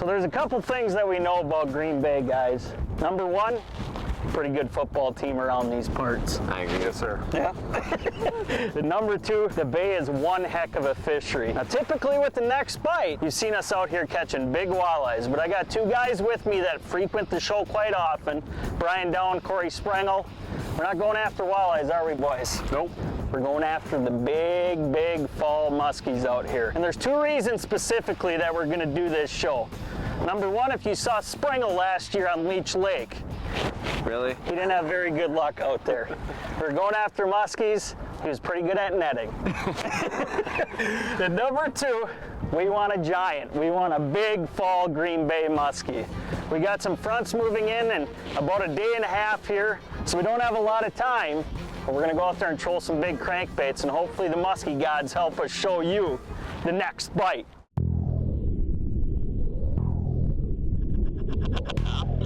So there's a couple things that we know about Green Bay, guys. Number one, pretty good football team around these parts. I agree. Yes, sir. Yeah. And number two, the bay is one heck of a fishery. Now, typically with the next bite, you've seen us out here catching big walleyes, but I got two guys with me that frequent the show quite often, Daun, Korey, Sprengel. We're not going after walleyes, are we, boys? Nope. We're going after the big, big fall muskies out here. And there's two reasons specifically that we're gonna do this show. Number one, if you saw Sprengel last year on Leech Lake, Really? he didn't have very good luck out there. We're going after muskies. He was pretty good at netting. And number two, we want a giant. We want a big fall Green Bay muskie. We got some fronts moving in about a day and a half here, so we don't have a lot of time, but we're gonna go out there and troll some big crankbaits, and hopefully the muskie gods help us show you the next bite.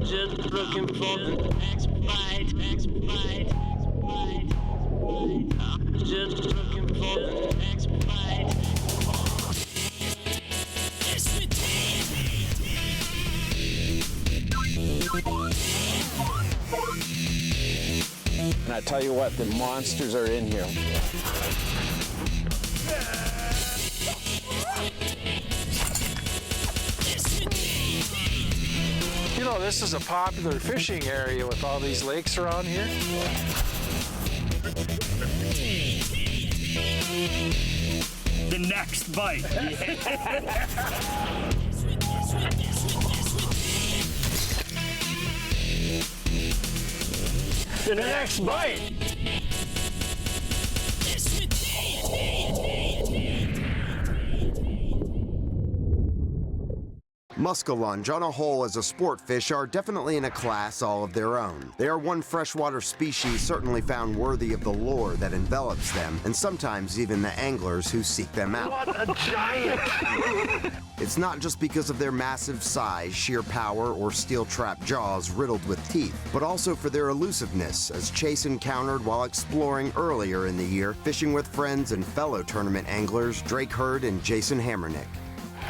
Just looking for the next bite, next bite, next bite. Just looking for the next bite. And I tell you what, the monsters are in here. You know, this is a popular fishing area with all these lakes around here. The next bite. The next bite. Muskelunge on a whole as a sport fish are definitely in a class all of their own. They are one freshwater species certainly found worthy of the lore that envelops them, and sometimes even the anglers who seek them out. What a giant! It's not just because of their massive size, sheer power, or steel trap jaws riddled with teeth, but also for their elusiveness, as Chase encountered while exploring earlier in the year, fishing with friends and fellow tournament anglers Drake Hurd and Jason Hammernick.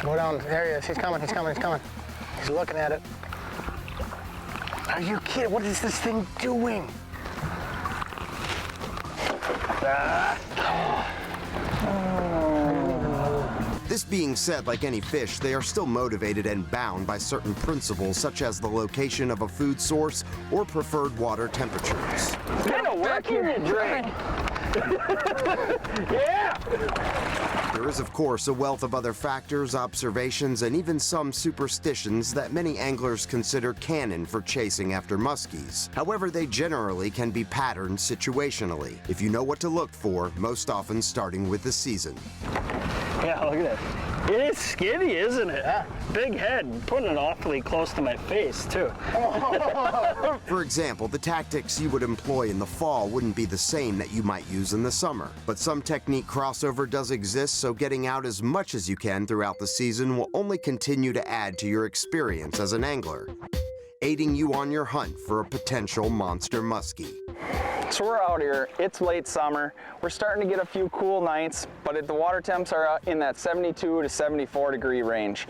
Go down, there he is, he's coming, he's coming, he's coming. He's looking at it. Are you kidding? What is this thing doing? This being said, like any fish, they are still motivated and bound by certain principles such as the location of a food source or preferred water temperatures. What kind of work you drink? Yeah! There is, of course, a wealth of other factors, observations, and even some superstitions that many anglers consider canon for chasing after muskies. However, they generally can be patterned situationally, if you know what to look for, most often starting with the season. Yeah, look at it. It is skinny, isn't it? Yeah. Big head, putting it awfully close to my face, too. For example, the tactics you would employ in the fall wouldn't be the same that you might use in the summer. But some technique crossover does exist, so getting out as much as you can throughout the season will only continue to add to your experience as an angler, aiding you on your hunt for a potential monster muskie. So we're out here, it's late summer, we're starting to get a few cool nights, but the water temps are in that 72 to 74 degree range.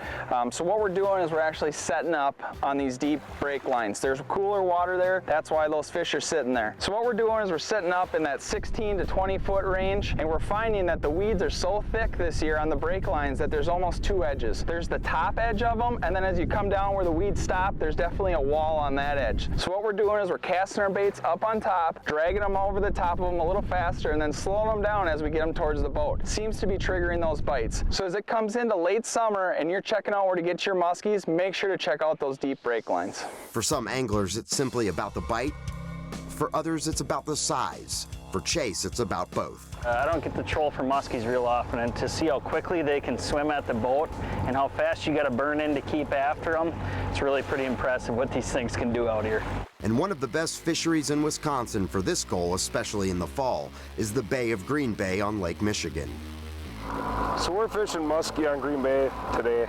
So what we're doing is we're actually setting up on these deep break lines. There's cooler water there, that's why those fish are sitting there. So what we're doing is we're setting up in that 16 to 20 foot range, and we're finding that the weeds are so thick this year on the break lines that there's almost two edges. There's the top edge of them, and then as you come down where the weeds stop, there's definitely a wall on that edge. So what we're doing is we're casting our baits up on top, dragging them over the top of them a little faster, and then slowing them down as we get them towards the boat. Seems to be triggering those bites. So as it comes into late summer and you're checking out where to get your muskies, make sure to check out those deep break lines. For some anglers, it's simply about the bite. For others, it's about the size. For Chase, it's about both. I don't get to troll for muskies real often, and to see how quickly they can swim at the boat and how fast you got to burn in to keep after them, it's really pretty impressive what these things can do out here. And one of the best fisheries in Wisconsin for this goal, especially in the fall, is the Bay of Green Bay on Lake Michigan. So we're fishing muskie on Green Bay today,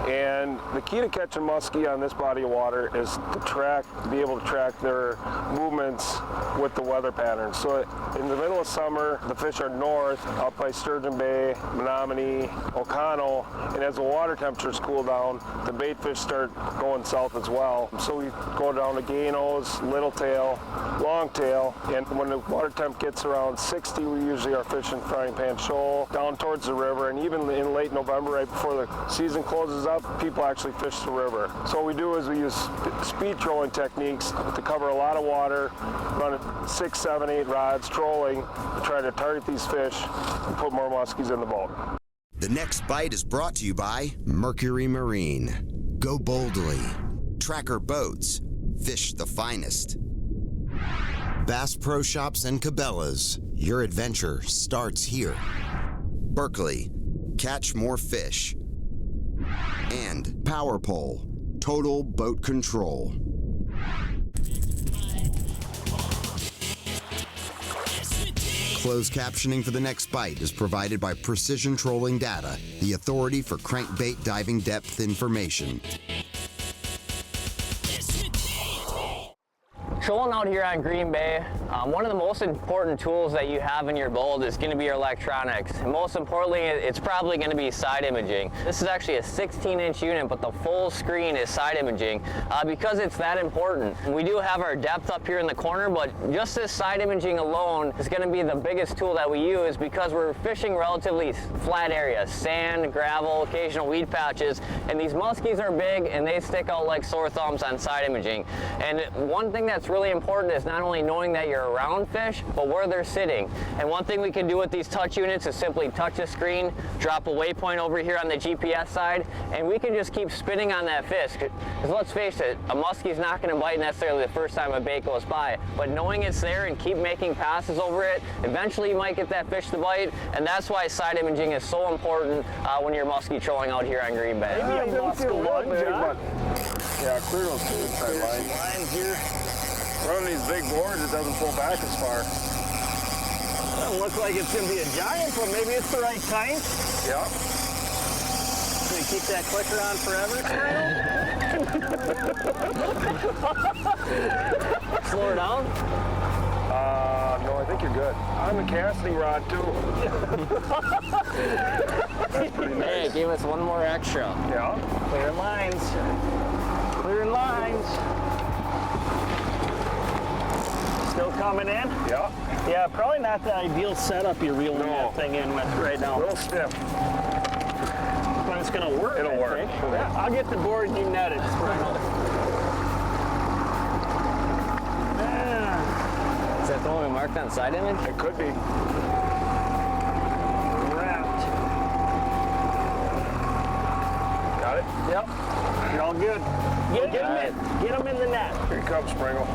and the key to catching muskie on this body of water is to be able to track their movements with the weather patterns. So in the middle of summer, the fish are north, up by Sturgeon Bay, Menominee, O'Connell, and as the water temperatures cool down, the bait fish start going south as well. So we go down to Ganos, Little Tail, Long Tail, and when the water temp gets around 60, we usually are fishing frying pan shoal down towards the river, and even in late November, right before the season closes up, people actually fish the river. So what we do is we use speed trolling techniques to cover a lot of water, run 6, 7, 8 rods trolling to try to target these fish and put more muskies in the boat. The next bite is brought to you by Mercury Marine. Go boldly. Tracker boats. Fish the finest. Bass Pro Shops and Cabela's. Your adventure starts here. Berkeley. Catch more fish. And Power Pole. Total boat control. Closed captioning for the next bite is provided by Precision Trolling Data, the authority for crankbait diving depth information. Trolling out here on Green Bay, one of the most important tools that you have in your boat is going to be your electronics. And most importantly, it's probably going to be side imaging. This is actually a 16-inch unit, but the full screen is side imaging because it's that important. We do have our depth up here in the corner, but just this side imaging alone is going to be the biggest tool that we use because we're fishing relatively flat areas, sand, gravel, occasional weed patches, and these muskies are big and they stick out like sore thumbs on side imaging. And one thing that's really important is not only knowing that you're around fish, but where they're sitting. And one thing we can do with these touch units is simply touch the screen, drop a waypoint over here on the GPS side, and we can just keep spinning on that fish. Because let's face it, a muskie's not going to bite necessarily the first time a bait goes by, but knowing it's there and keep making passes over it, eventually you might get that fish to bite, and that's why side imaging is so important when you're muskie trolling out here on Green Bay. Maybe a Muskelunge, but yeah, clear those two inside lines here. Running these big boards, it doesn't pull back as far. Doesn't look like it's going to be a giant, but maybe it's the right kind. Yeah. Can you keep that clicker on forever, Sprengel? Slow her down? No, I think you're good. I'm a casting rod, too. That's pretty nice. Hey, give us one more extra. Yeah. Clearing lines. Clearing lines. Still coming in? Yeah. Yeah, probably not the ideal setup you're reeling that thing in with right now. A little stiff. But it's going to work. It'll work. Yeah, I'll get the board and you net it, Sprengel. Yeah. Is that the one we marked on side image? It could be. Wrapped. Got it? Yep. You're all good. Get them in. Get them in the net. Here it comes, Sprengel.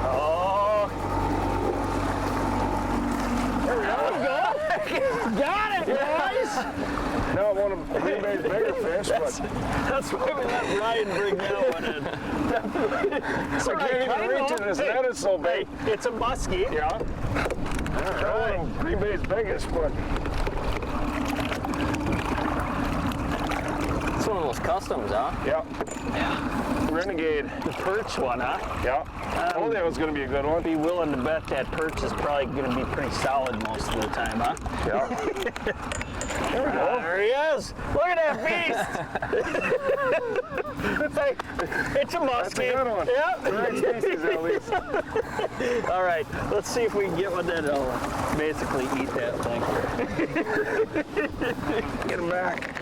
Oh. There we go. Got it, guys. Now one of Green Bay's bigger fish, but That's why we let Ryan bring that one in. I can't even reach it. His net is so big. Hey, it's a muskie. Yeah. Not one of Green Bay's biggest, but It's one of those customs, huh? yeah. Renegade. The perch one, huh? Yeah. I told you it was going to be a good one. Be willing to bet that perch is probably going to be pretty solid most of the time, huh? Yeah. There we go. There he is. Look at that beast. It's a muskie. That's a good one. Yep. Right species at least. All right, let's see if we can get one that'll basically eat that thing. Get him back.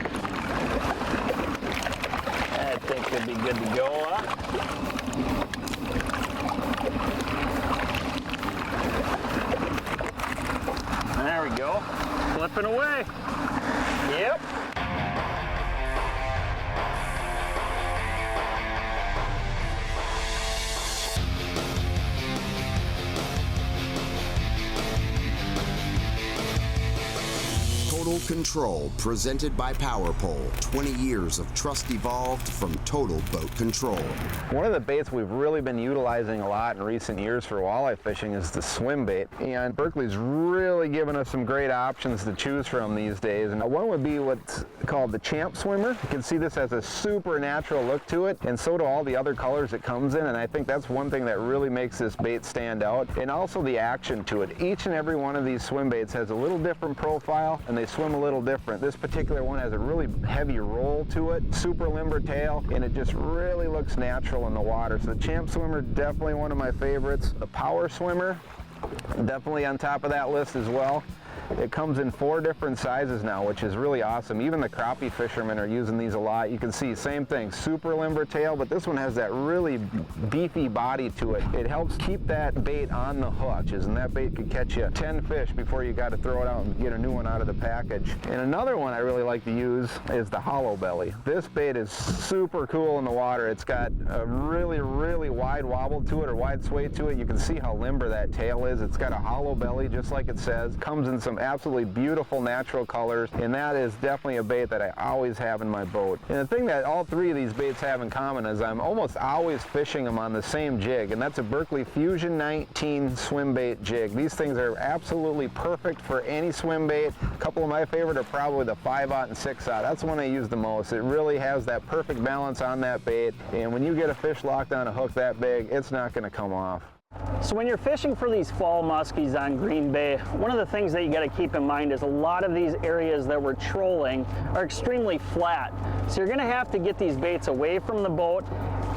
I think we'll be good to go, huh? There we go. Flipping away. Yep. Total Control, presented by Power Pole. 20 years of trust evolved from Total Boat Control. One of the baits we've really been utilizing a lot in recent years for walleye fishing is the swim bait. And Berkley's really given us some great options to choose from these days. And one would be what's called the Champ Swimmer. You can see this has a super natural look to it, and so do all the other colors it comes in. And I think that's one thing that really makes this bait stand out. And also the action to it. Each and every one of these swim baits has a little different profile, and they swim a little different. This particular one has a really heavy roll to it, super limber tail, and it just really looks natural in the water. So the Champ Swimmer, definitely one of my favorites. The Power Swimmer, definitely on top of that list as well. It comes in 4 different sizes now, which is really awesome. Even the crappie fishermen are using these a lot. You can see, same thing, super limber tail, but this one has that really beefy body to it. It helps keep that bait on the hook, and that bait could catch you 10 fish before you got to throw it out and get a new one out of the package. And another one I really like to use is the hollow belly. This bait is super cool in the water. It's got a really, really wide wobble to it, or wide sway to it. You can see how limber that tail is. It's got a hollow belly, just like it says. Comes in some absolutely beautiful natural colors, and that is definitely a bait that I always have in my boat. And the thing that all 3 of these baits have in common is I'm almost always fishing them on the same jig, and that's a Berkley Fusion 19 swim bait jig. These things are absolutely perfect for any swim bait. A couple of my favorite are probably the 5/0 and 6/0. That's the one I use the most. It really has that perfect balance on that bait, and when you get a fish locked on a hook that big, it's not going to come off. So when you're fishing for these fall muskies on Green Bay, one of the things that you got to keep in mind is a lot of these areas that we're trolling are extremely flat. So you're going to have to get these baits away from the boat.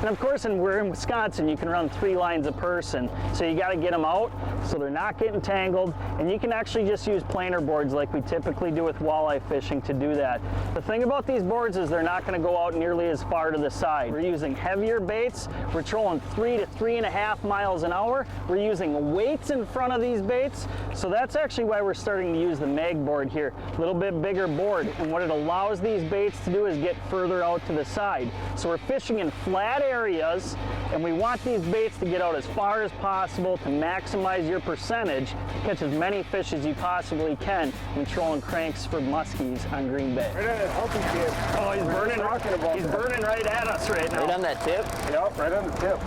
And of course, we're in Wisconsin, you can run 3 lines a person. So you got to get them out so they're not getting tangled. And you can actually just use planer boards like we typically do with walleye fishing to do that. The thing about these boards is they're not going to go out nearly as far to the side. We're using heavier baits. We're trolling 3 to 3.5 miles an hour. We're using weights in front of these baits. So that's actually why we're starting to use the mag board here. A little bit bigger board. And what it allows these baits to do is get further out to the side. So we're fishing in flat areas, and we want these baits to get out as far as possible to maximize your percentage, catch as many fish as you possibly can when trolling cranks for muskies on Green Bay. Oh, he's burning right at us right now. Right on that tip? Yep, right on the tip.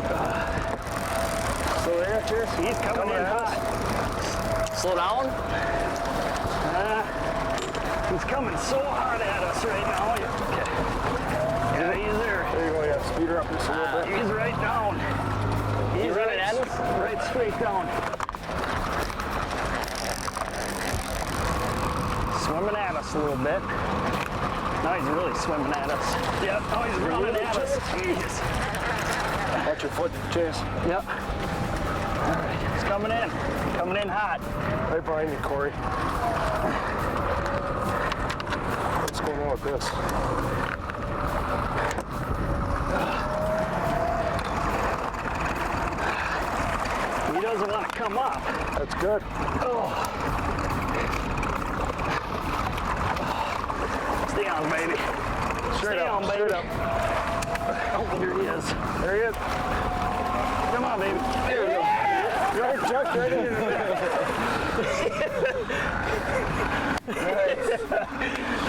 So there, cheers. He's coming in hot. Slow down. He's coming so hard at us right now. Okay. Yeah, he's there. There you go, yeah, speed her up just a little bit. He's right down. He's running at us? Right straight down. Swimming at us a little bit. Now he's really swimming at us. Yep, now he's running at us. Jeez. Watch your foot, Chase. Yep. All right, he's coming in hot. Right behind you, Korey. What's going on with this? He doesn't want to come up. That's good. Oh. Stay on, baby. Straight Stay up, on, baby. straight up. Oh, there he is. There he is. Come on, baby. There we go. Right, Chuck, right in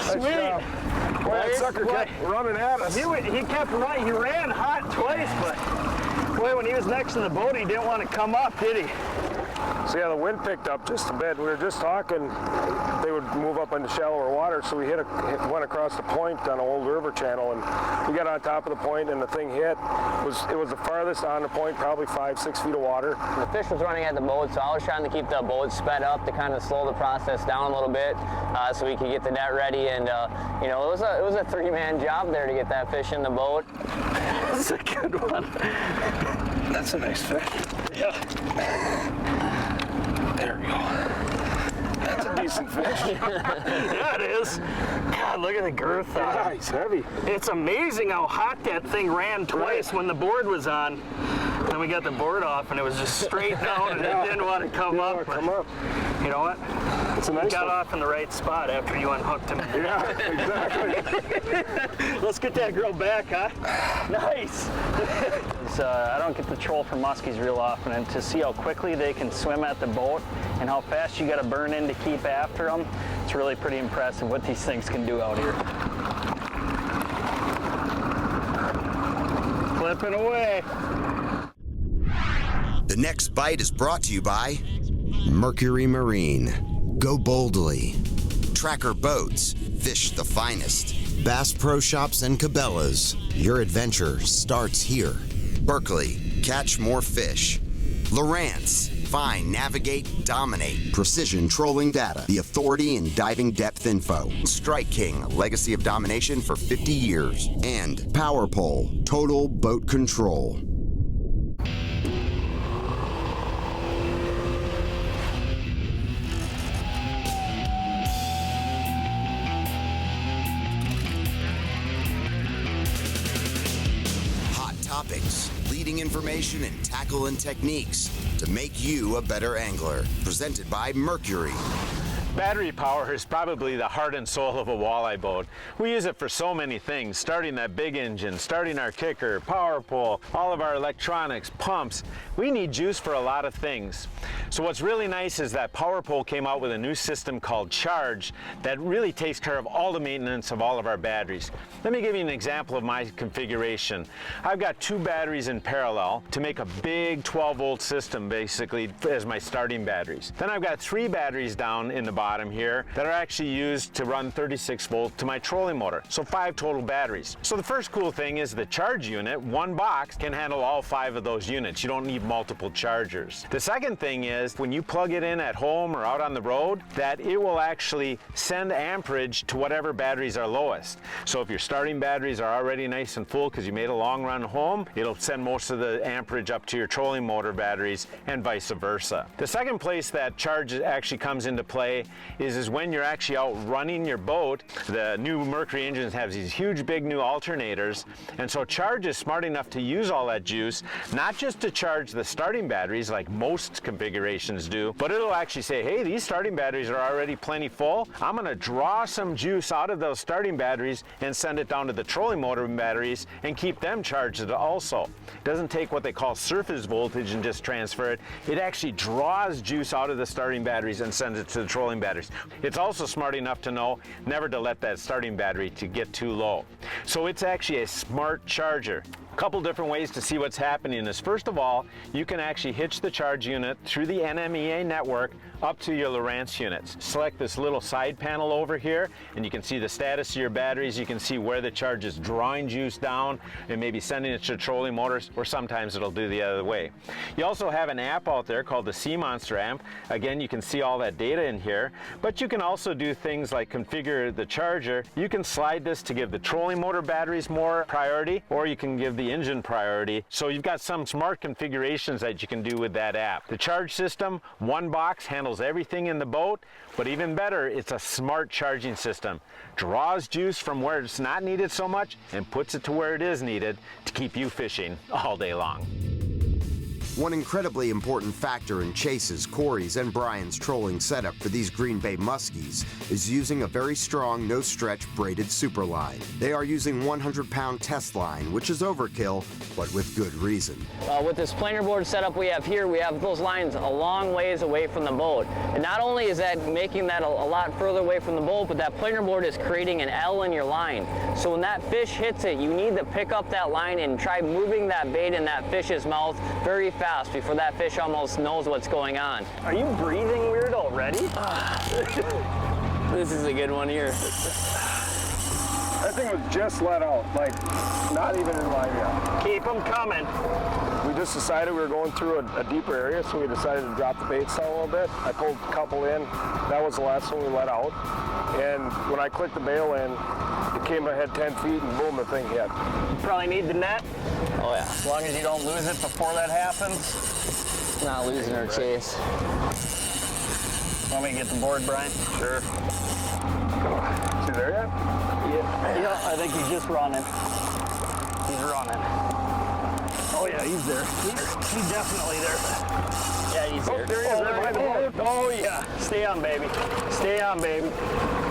Sweet. Boy, that sucker kept running at us. He kept running. He ran hot twice, but boy, when he was next to the boat, he didn't want to come up, did he? So yeah, the wind picked up just a bit. We were just talking, they would move up into shallower water, so we went across the point on an old river channel, and we got on top of the point, and the thing hit. It was the farthest on the point, probably 5-6 feet of water. The fish was running at the boat, so I was trying to keep the boat sped up to kind of slow the process down a little bit, so we could get the net ready. And you know, it was a 3-man job there to get that fish in the boat. That's a good one. That's a nice fish. Yeah. There we go. That's a decent fish. Yeah, it is. God, look at the girth on Yeah, it. he's heavy. It's amazing how hot that thing ran twice when the board was on. Then we got the board off and it was just straight down and it didn't want to come up. Come up. You know what? It's a nice got one. off in the right spot after you unhooked him. Yeah, exactly. Let's get that girl back, huh? Nice. I don't get to troll for muskies real often, and to see how quickly they can swim at the boat and how fast you got to burn in to keep after them, it's really pretty impressive what these things can do out here. Flipping away. The next bite is brought to you by Mercury Marine. Go boldly. Tracker Boats. Fish the finest. Bass Pro Shops and Cabela's. Your adventure starts here. Berkeley. Catch more fish. Lowrance. Find, navigate, dominate. Precision trolling data. The authority in diving depth info. Strike King. A legacy of domination for 50 years. And Power Pole. Total boat control. Topics, leading information, and tackle and techniques to make you a better angler. Presented by Mercury. Battery power is probably the heart and soul of a walleye boat. We use it for so many things, starting that big engine, starting our kicker, power pole, all of our electronics, pumps. We need juice for a lot of things. So what's really nice is that Power Pole came out with a new system called Charge that really takes care of all the maintenance of all of our batteries. Let me give you an example of my configuration. I've got 2 batteries in parallel to make a big 12-volt system basically as my starting batteries. Then I've got 3 batteries down in the bottom here that are actually used to run 36 volt to my trolling motor. So 5 total batteries. So the first cool thing is the charge unit, one box, can handle all 5 of those units. You don't need multiple chargers. The second thing is when you plug it in at home or out on the road, that it will actually send amperage to whatever batteries are lowest. So if your starting batteries are already nice and full because you made a long run home, it'll send most of the amperage up to your trolling motor batteries and vice versa. The second place that charge actually comes into play is when you're actually out running your boat. The new Mercury engines have these huge big new alternators, and so Charge is smart enough to use all that juice, not just to charge the starting batteries like most configurations do, but it'll actually say, hey, these starting batteries are already plenty full. I'm going to draw some juice out of those starting batteries and send it down to the trolling motor batteries and keep them charged also. It doesn't take what they call surface voltage and just transfer it. It actually draws juice out of the starting batteries and sends it to the trolling batteries. It's also smart enough to know never to let that starting battery to get too low. So it's actually a smart charger. A couple different ways to see what's happening is, first of all, you can actually hitch the charge unit through the NMEA network up to your Lowrance units. Select this little side panel over here and you can see the status of your batteries. You can see where the charge is drawing juice down and maybe sending it to trolling motors, or sometimes it'll do the other way. You also have an app out there called the Sea Monster app. Again, you can see all that data in here, but you can also do things like configure the charger. You can slide this to give the trolling motor batteries more priority, or you can give the engine priority. So you've got some smart configurations that you can do with that app. The charge system, one box, handles everything in the boat, but even better, it's a smart charging system. Draws juice from where it's not needed so much and puts it to where it is needed to keep you fishing all day long. One incredibly important factor in Chase's, Korey's, and Brian's trolling setup for these Green Bay Muskies is using a very strong, no-stretch braided super line. They are using 100-pound test line, which is overkill, but with good reason. With this planer board setup we have here, we have those lines a long ways away from the boat. And not only is that making that a lot further away from the boat, but that planer board is creating an L in your line. So when that fish hits it, you need to pick up that line and try moving that bait in that fish's mouth very fast before that fish almost knows what's going on. Are you breathing weird already? This is a good one here. That thing was just let out, like not even in line yet. Keep them coming. We just decided we were going through a deeper area, so we decided to drop the baits down a little bit. I pulled a couple in. That was the last one we let out. And when I clicked the bail in, it came ahead 10 feet and boom, the thing hit. You probably need the net. Oh yeah. As long as you don't lose it before that happens. Not losing our chase. Want me to get the board, Brian? Sure. Is he there yet? Yeah, I think he's just running. He's running. Oh yeah. yeah, he's there. He's definitely there. Yeah, he's there. There he is, right behind the boat. Oh yeah. Stay on, baby. Stay on, baby.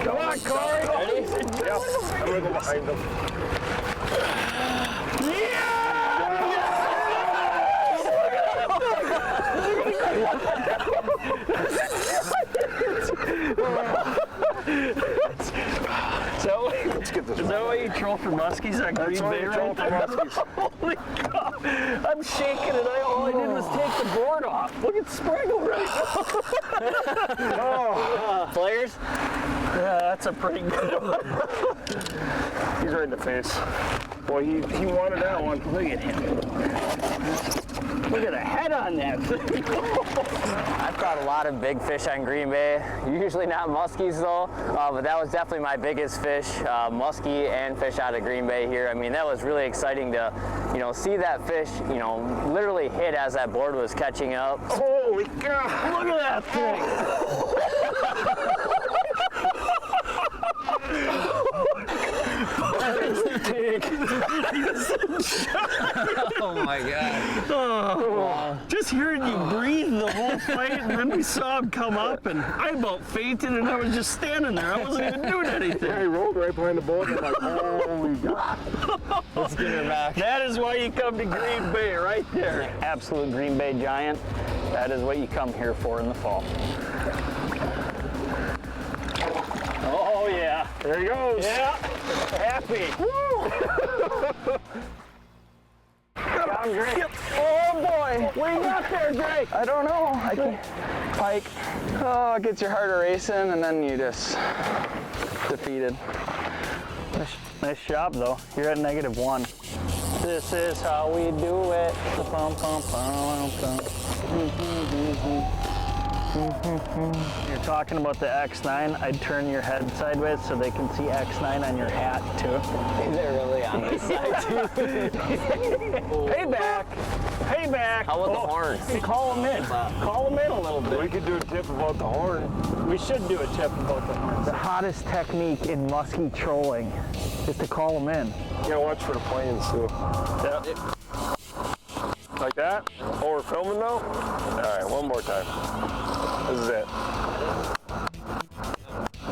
Come on, Korey. Ready? Yep, I'm gonna go behind him. Is that why you troll for muskies on Green Bay right there? Holy cow! I'm shaking and all I did was take the board off. Look at Sprengel right now. Players? Yeah, that's a pretty good one. He's right in the face. Boy, he wanted that one. Look at him. Look at the head on that thing. I've caught a lot of big fish on Green Bay. Usually not muskies though, but that was definitely my biggest fish, muskie and fish out of Green Bay here. I mean, that was really exciting to, see that fish, literally hit as that board was catching up. Holy cow! Look at that thing. Oh my God. Just hearing you breathe the whole fight, and then we saw him come up, and I about fainted, and I was just standing there. I wasn't even doing anything. Yeah, he rolled right behind the boat. And I'm like, holy God. Let's get her back. That is why you come to Green Bay, right there. Absolute Green Bay giant. That is what you come here for in the fall. Oh yeah. There he goes. Yeah. Happy. Woo! Got him, Drake. Oh boy! What do you got there, Drake? I don't know. I can't. Pike. Oh, it gets your heart racing, and then you just defeated. Nice job, though. You're at -1. This is how we do it. Pum, pum, pum, pum. You're talking about the X9. I'd turn your head sideways so they can see X9 on your hat, too. They're really on this side too. Payback! Payback! How about the horns? Call them in. Call them in a little bit. We could do a tip about the horn. We should do a tip about the horns. The hottest technique in musky trolling is to call them in. You gotta watch for the planes, too. Yeah. Like that? Oh, we're filming now? All right, one more time. This is it.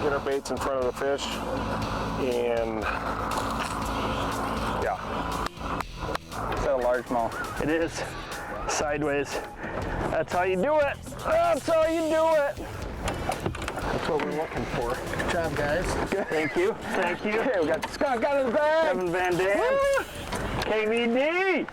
Get our baits in front of the fish, and yeah. Is that a largemouth? It is. Sideways. That's how you do it. That's how you do it. That's what we're looking for. Good job, guys. Thank you. Thank you. Okay, we got the skunk out of the bag. Kevin Van Dam. KVD.